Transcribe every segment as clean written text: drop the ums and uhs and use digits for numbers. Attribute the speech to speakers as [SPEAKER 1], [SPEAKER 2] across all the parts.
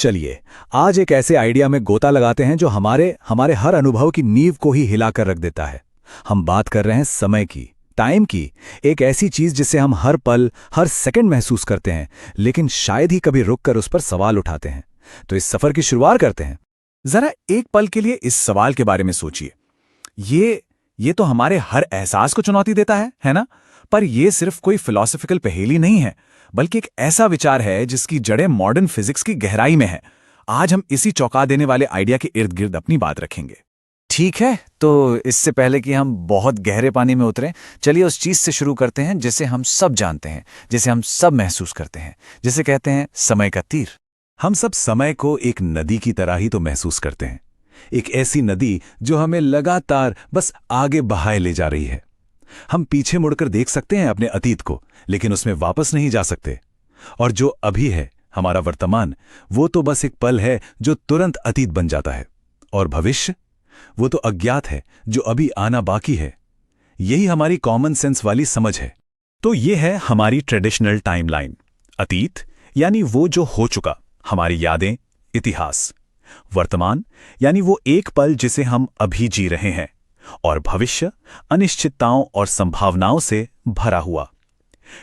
[SPEAKER 1] चलिए, आज एक ऐसे आइडिया में गोता लगाते हैं जो हमारे हमारे हर अनुभव की नींव को ही हिलाकर रख देता है। हम बात कर रहे हैं समय की, टाइम की, एक ऐसी चीज जिसे हम हर पल, हर सेकंड महसूस करते हैं, लेकिन शायद ही कभी रुककर उस पर सवाल उठाते हैं। तो इस सफर की शुरुआत करते हैं। जरा एक पल के लिए इस सवाल के बारे में सोचिए। ये तो हमारे हर एहसास को चुनौती देता है ना? पर यह सिर्फ कोई फिलॉसफिकल पहेली नहीं है, बल्कि एक ऐसा विचार है जिसकी जड़ें मॉडर्न फिजिक्स की गहराई में है। आज हम इसी चौंका देने वाले आइडिया के इर्द गिर्द अपनी बात रखेंगे। ठीक है, तो इससे पहले कि हम बहुत गहरे पानी में उतरें, चलिए उस चीज से शुरू करते हैं जिसे हम सब जानते हैं, जिसे हम सब महसूस करते हैं, जिसे कहते हैं समय का तीर। हम सब समय को एक नदी की तरह ही तो महसूस करते हैं। एक ऐसी नदी जो हमें लगातार बस आगे बहाए ले जा रही है। हम पीछे मुड़कर देख सकते हैं अपने अतीत को, लेकिन उसमें वापस नहीं जा सकते। और जो अभी है, हमारा वर्तमान, वो तो बस एक पल है जो तुरंत अतीत बन जाता है। और भविष्य, वो तो अज्ञात है जो अभी आना बाकी है। यही हमारी कॉमन सेंस वाली समझ है। तो ये है हमारी ट्रेडिशनल टाइमलाइन। अतीत यानी वो जो हो चुका, हमारी यादें, इतिहास। वर्तमान यानी वो एक पल जिसे हम अभी जी रहे हैं। और भविष्य अनिश्चितताओं और संभावनाओं से भरा हुआ।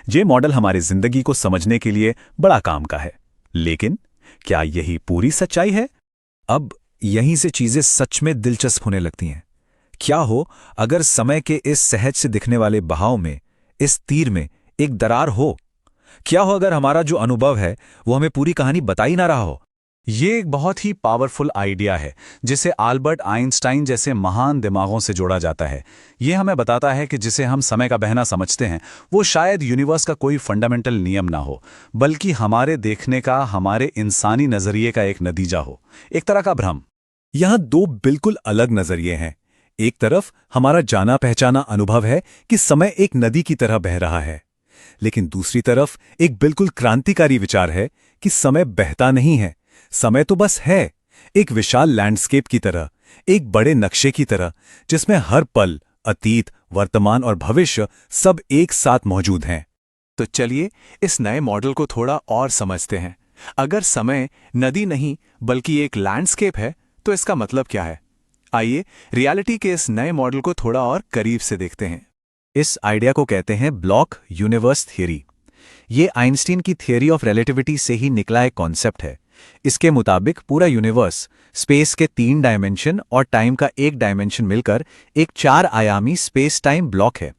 [SPEAKER 1] ये मॉडल हमारी जिंदगी को समझने के लिए बड़ा काम का है। लेकिन क्या यही पूरी सच्चाई है? अब यहीं से चीजें सच में दिलचस्प होने लगती हैं। क्या हो अगर समय के इस सहज से दिखने वाले बहाव में, इस तीर में एक दरार हो? क्या हो अगर हमारा जो अनुभव है वो हमें पूरी कहानी बता ही ना रहा हो? ये एक बहुत ही पावरफुल आइडिया है जिसे अल्बर्ट आइंस्टाइन जैसे महान दिमागों से जोड़ा जाता है। ये हमें बताता है कि जिसे हम समय का बहना समझते हैं, वो शायद यूनिवर्स का कोई फंडामेंटल नियम ना हो, बल्कि हमारे देखने का, हमारे इंसानी नजरिए का एक नतीजा हो, एक तरह का भ्रम। यहां दो बिल्कुल अलग नजरिए हैं। एक तरफ हमारा जाना पहचाना अनुभव है कि समय एक नदी की तरह बह रहा है, लेकिन दूसरी तरफ एक बिल्कुल क्रांतिकारी विचार है कि समय बहता नहीं है। समय तो बस है, एक विशाल लैंडस्केप की तरह, एक बड़े नक्शे की तरह, जिसमें हर पल, अतीत, वर्तमान और भविष्य सब एक साथ मौजूद हैं। तो चलिए इस नए मॉडल को थोड़ा और समझते हैं। अगर समय नदी नहीं बल्कि एक लैंडस्केप है, तो इसका मतलब क्या है? आइए रियलिटी के इस नए मॉडल को थोड़ा और करीब से देखते हैं। इस आइडिया को कहते हैं ब्लॉक यूनिवर्स थियरी। ये आइंस्टीन की थियरी ऑफ रिलेटिविटी से ही निकला एक कॉन्सेप्ट है। इसके मुताबिक पूरा यूनिवर्स, स्पेस के 3 डायमेंशन और टाइम का 1 डायमेंशन मिलकर एक 4 आयामी स्पेस टाइम ब्लॉक है।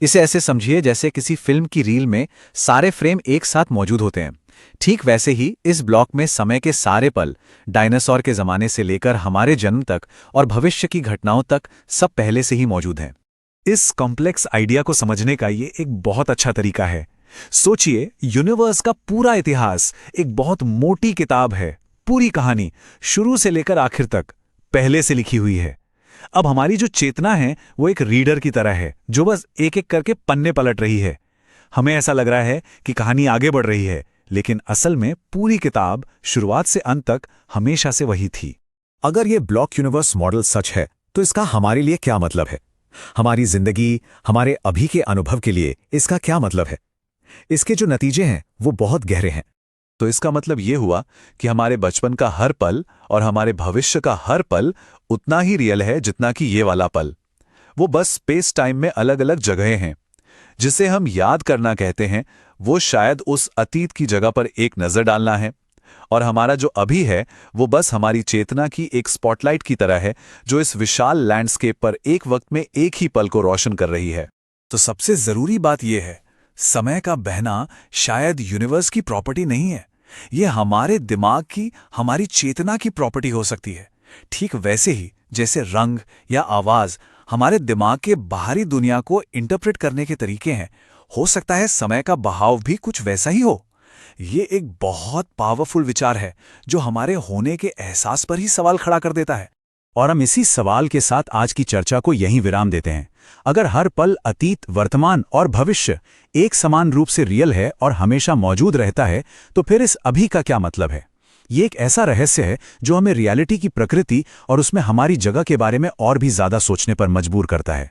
[SPEAKER 1] इसे ऐसे समझिए जैसे किसी फिल्म की रील में सारे फ्रेम एक साथ मौजूद होते हैं। ठीक वैसे ही इस ब्लॉक में समय के सारे पल, डायनासोर के जमाने से लेकर हमारे जन्म तक और भविष्य की घटनाओं तक, सब पहले से ही मौजूद हैं। इस कॉम्प्लेक्स आइडिया को समझने का ये एक बहुत अच्छा तरीका है। सोचिए, यूनिवर्स का पूरा इतिहास एक बहुत मोटी किताब है। पूरी कहानी शुरू से लेकर आखिर तक पहले से लिखी हुई है। अब हमारी जो चेतना है वो एक रीडर की तरह है जो बस एक एक करके पन्ने पलट रही है। हमें ऐसा लग रहा है कि कहानी आगे बढ़ रही है, लेकिन असल में पूरी किताब शुरुआत से अंत तक हमेशा से वही थी। अगर ये ब्लॉक यूनिवर्स मॉडल सच है, तो इसका हमारे लिए क्या मतलब है? हमारी जिंदगी, हमारे अभी के अनुभव के लिए इसका क्या मतलब है? इसके जो नतीजे हैं वो बहुत गहरे हैं। तो इसका मतलब ये हुआ कि हमारे बचपन का हर पल और हमारे भविष्य का हर पल उतना ही रियल है जितना कि ये वाला पल। वो बस स्पेस टाइम में अलग अलग जगहें हैं। जिसे हम याद करना कहते हैं, वो शायद उस अतीत की जगह पर एक नजर डालना है। और हमारा जो अभी है वो बस हमारी चेतना की एक स्पॉटलाइट की तरह है जो इस विशाल लैंडस्केप पर एक वक्त में एक ही पल को रोशन कर रही है। तो सबसे जरूरी बात यह है, समय का बहना शायद यूनिवर्स की प्रॉपर्टी नहीं है। यह हमारे दिमाग की, हमारी चेतना की प्रॉपर्टी हो सकती है। ठीक वैसे ही जैसे रंग या आवाज हमारे दिमाग के बाहरी दुनिया को इंटरप्रेट करने के तरीके हैं, हो सकता है समय का बहाव भी कुछ वैसा ही हो। ये एक बहुत पावरफुल विचार है जो हमारे होने के एहसास पर ही सवाल खड़ा कर देता है। और हम इसी सवाल के साथ आज की चर्चा को यहीं विराम देते हैं। अगर हर पल, अतीत, वर्तमान और भविष्य एक समान रूप से रियल है और हमेशा मौजूद रहता है, तो फिर इस अभी का क्या मतलब है? ये एक ऐसा रहस्य है जो हमें रियलिटी की प्रकृति और उसमें हमारी जगह के बारे में और भी ज्यादा सोचने पर मजबूर करता है।